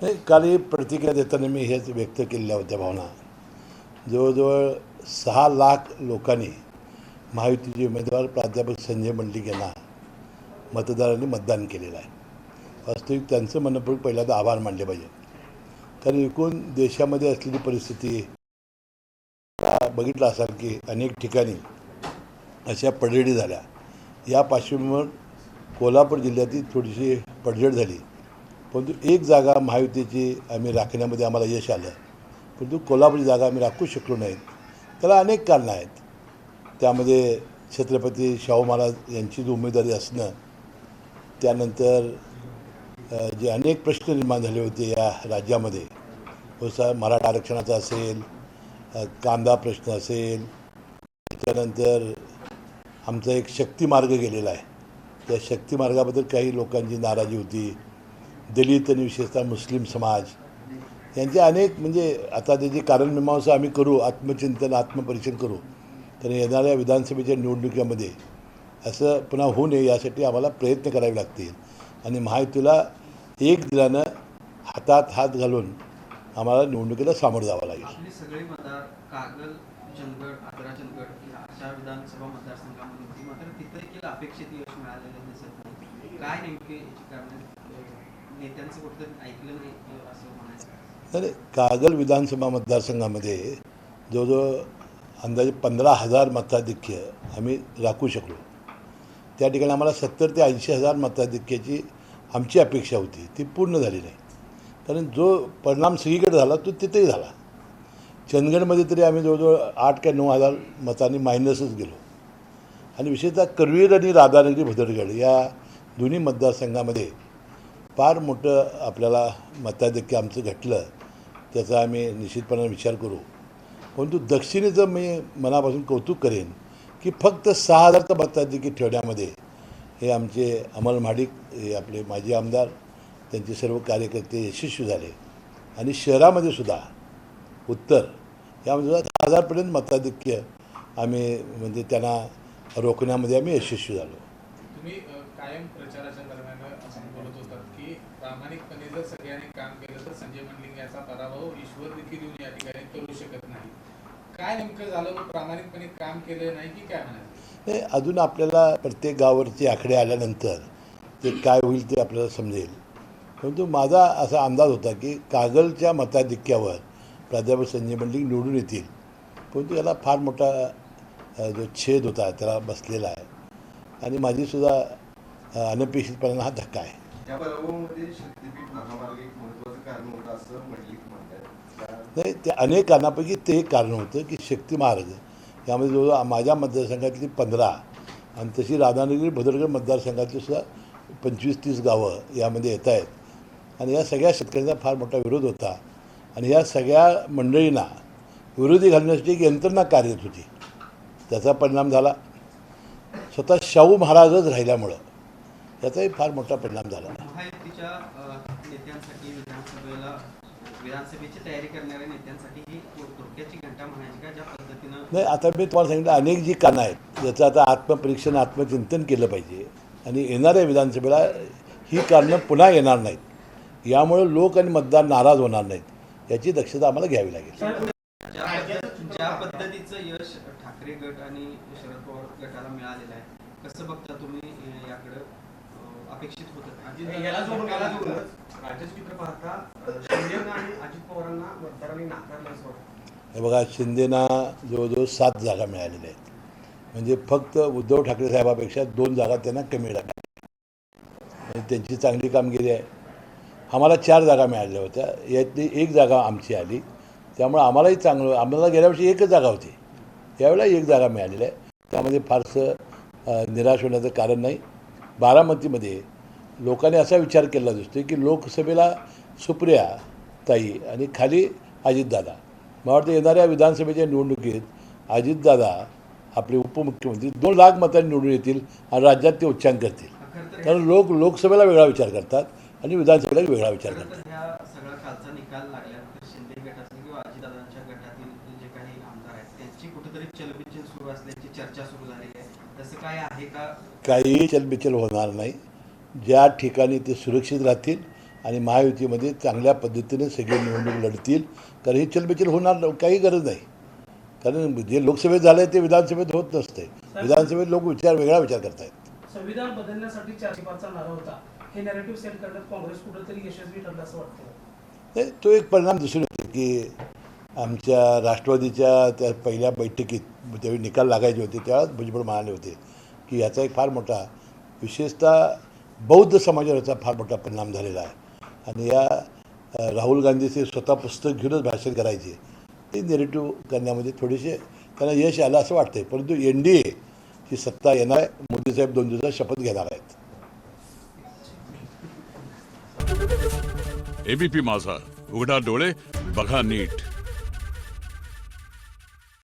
नाही, काल ही प्रतिक्रिया देताना मी हेच व्यक्त केलेल्या होत्या भावना. जवळजवळ 6 लाख लोकांनी महायुतीचे उमेदवार प्राध्यापक संजय मंडलिक यांना मतदारांनी मतदान केलेलं आहे. वास्तविक त्यांचं मनपूर्वक पहिल्यांदा आभार मानले पाहिजे. कारण एकूण देशामध्ये असलेली परिस्थिती बघितलं असाल की अनेक ठिकाणी अशा पडझडी झाल्या. या पार्श्वभूमीवर कोल्हापूर जिल्ह्यातील थोडीशी पडझड झाली, परंतु एक जागा महायुतीची आम्ही राखण्यामध्ये आम्हाला यश आलं. परंतु कोल्हापूरची जागा आम्ही राखू शकलो नाहीत. त्याला अनेक कारणं आहेत. त्यामध्ये छत्रपती शाहू महाराज यांची उमेदवारी असणं, त्यानंतर जे अनेक प्रश्न निर्माण झाले होते या राज्यामध्ये, जसा मराठा आरक्षणाचा असेल, कांदा प्रश्न असेल, त्याच्यानंतर आमचा एक शक्ती मार्ग गेलेला आहे. त्या शक्ती मार्गाबद्दल काही लोकांची नाराजी होती. दलित आणि विशेषतः मुस्लिम समाज यांचे अनेक आता त्याची कारणमीमांसा आम्ही करू, आत्मचिंतन आत्मपरीक्षण करू. तर येणाऱ्या विधानसभेच्या निवडणुकीमध्ये असं पुन्हा होऊ नये यासाठी आम्हाला प्रयत्न करावे लागतील. आणि महायुतीला एक दिलानं हातात हात घालून आम्हाला निवडणुकीला सामोरं जावं लागेल. आपली सगळी मतदार कागल, चंदगड, आग्रा, चंदगड अशा विधानसभा मतदारसंघामध्ये होती, मात्र तिथे देखील अपेक्षित यश मिळालेलं दिसत नाही. काय नेमके याची कारण? नेत्यांचं कुठं ऐकलं नाही असं म्हणायचं? नाही, कागल विधानसभा मतदारसंघामध्ये जवळजवळ अंदाजे 15,000 मताधिक्य आम्ही राखू शकलो. त्या ठिकाणी आम्हाला 70,000 ते 80,000 मताधिक्याची आमची अपेक्षा होती, ती पूर्ण झाली नाही. कारण जो परिणाम सगळीकडे झाला तो तिथेही झाला. चंदगडमध्ये तरी आम्ही जवळजवळ 8,000 का 9,000 मतांनी मायनसच गेलो. आणि विशेषतः करवीर आणि राधानगरी भद्रगड या दोन्ही मतदारसंघामध्ये फार मोठं आपल्याला मताधिक्य आमचं घटलं. त्याचा आम्ही निश्चितपणे विचार करू. परंतु दक्षिणेचं मी मनापासून कौतुक करेन की फक्त 6,000चं मताधिक्य ठेवण्यामध्ये हे आमचे अमल महाडिक, हे आपले माजी आमदार, त्यांचे सर्व कार्यकर्ते यशस्वी झाले. आणि शहरामध्ये सुद्धा उत्तर यामध्ये 10,000पर्यंत मताधिक्य आम्ही त्यांना रोखण्यामध्ये आम्ही यशस्वी झालो. तुम्ही कायम प्रचाराच्या दरम्यान असं बोलत होतात की प्रामाणिकपणे जर सगळ्यांनी काम केलं तर संजय मंडलिक याचा पराभव ईश्वर देखील येऊन या ठिकाणी करू शकत नाही. काय नेमकं झालं? प्रामाणिकपणे काम केलं नाही की काय म्हणायचं? नाही, अजून आपल्याला प्रत्येक गावावरचे आकडे आल्यानंतर ते काय होईल ते आपल्याला समजेल. परंतु माझा असा अंदाज होता की कागलच्या मताधिक्यावर प्राध्यापक संजय मंडलिक निवडून येतील. परंतु याला फार मोठा जो छेद होता त्याला बसलेला आहे. आणि माझीसुद्धा अनपेक्षितपणे हा धक्का आहे. त्या पराभवामध्ये शक्तीपीठ महामार्ग एक महत्त्वाचं कारण होतं असं मंडलिक म्हणतात. नाही, ते अनेक कारणापैकी ते एक कारण होतं की शक्ती मार्ग यामध्ये जवळजवळ माझ्या मतदारसंघातली 15 आणि तशी राधानगरी भद्रगड मतदारसंघातली सुद्धा 25-30 गावं यामध्ये येत आहेत. आणि या सगळ्या शेतकऱ्यांचा फार मोठा विरोध होता. आणि या सगळ्या मंडळींना विरोधी घालण्यासाठी एक यंत्रणा कार्यरत होती. त्याचा परिणाम झाला स्वतः शाहू महाराजच राहिल्यामुळं याचाही फार मोठा परिणाम झाला. महायुतीच्या नेत्यांसाठी विधानसभेची तयारी करणाऱ्या नेत्यांसाठी ही धोक्याची घंटा म्हणायची का? ज्या पद्धतीनं नाही, आता मी तुम्हाला सांगितलं अनेक जी कारणं आहेत याचं आता आत्मपरीक्षण आत्मचिंतन केलं पाहिजे. आणि येणाऱ्या विधानसभेला ही कारणं पुन्हा येणार नाहीत. यामुळे लोक आणि मतदार नाराज होणार नाहीत याची दक्षता आम्हाला घ्यावी लागेल. ज्या पद्धतीचं यश ठाकरे गट आणि शरद पवार गटाला मिळालेलं आहे, कसं बघता तुम्ही याकडे? अपेक्षित होतं याला जोडून राज्यचित्र पाहता शिंदेना आणि अजित पवारांना मतदारांनी नाकारलं असं वाटतं? हे बघा, शिंदेना जवळजवळ 7 जागा मिळालेल्या आहेत. म्हणजे फक्त उद्धव ठाकरे साहेबापेक्षा 2 जागा त्यांना कमी मिळाल्या. आणि त्यांची चांगली कामगिरी आहे. आम्हाला 4 जागा मिळाल्या होत्या, यातली 1 जागा आमची आली. त्यामुळे आम्हालाही चांगलं, आम्हाला गेल्या वर्षी 1च जागा होती, यावेळेला 1 जागा मिळालेली आहे. त्यामध्ये फारसं निराश होण्याचं कारण नाही. बारामतीमध्ये लोकांनी असा विचार केला दिसतो की लोकसभेला सुप्रिया ताई आणि खाली अजितदादा. मला वाटतं येणाऱ्या विधानसभेच्या निवडणुकीत अजितदादा आपले उपमुख्यमंत्री 2 लाख मतांनी निवडून येतील आणि राज्यात ते उच्चांक करतील. कारण लोकसभेला वेगळा विचार करतात आणि विधानसभेला वेगळा विचार करतात. ह्या सगळा कालचा निकाल लागल्यानंतर शिंदे गटाचे किंवा अजितदादांच्या गटातील जे काही आमदार आहेत त्यांची कुठेतरी चलबिचल सुरू असल्याची चर्चा सुरू झाली आहे. तसं काय आहे का? काहीही चलबिचल होणार नाही. ज्या ठिकाणी ते सुरक्षित राहतील आणि महायुतीमध्ये चांगल्या पद्धतीने सगळे निवडणूक लढतील. कारण ही चलबिचल होणार काही गरज नाही. कारण जे लोकसभेत झालं आहे ते विधानसभेत होत नसते. विधानसभेत लोक वेगळा विचार करत आहेत. संविधान बदलण्यासाठी 4 शिफारसा नारा होता. हे नॅरेटिव्ह सेट करण्यात काँग्रेस कुठेतरी यशस्वी ठरलं असं वाटतं. नाही, तो एक परिणाम दिसून येतो की आमच्या राष्ट्रवादीच्या त्या पहिल्या बैठकीत त्यावेळी निकाल लागायचे होते त्यावेळेस भुजबळ म्हणाले होते की याचा एक फार मोठा विशेषतः बौद्ध समाजावर याचा फार मोठा परिणाम झालेला आहे. आणि या राहुल गांधीचे स्वतः पुस्तक घेऊनच भाषण करायचे ते नेरेटिव्ह करण्यामध्ये थोडेसे त्यांना यश आलं असं वाटतंय. परंतु NDA ही सत्ता येणार आहे. मोदीसाहेब 2 दिवसात शपथ घेणार आहेत. ABP माझा, उघडा डोळे बघा नीट.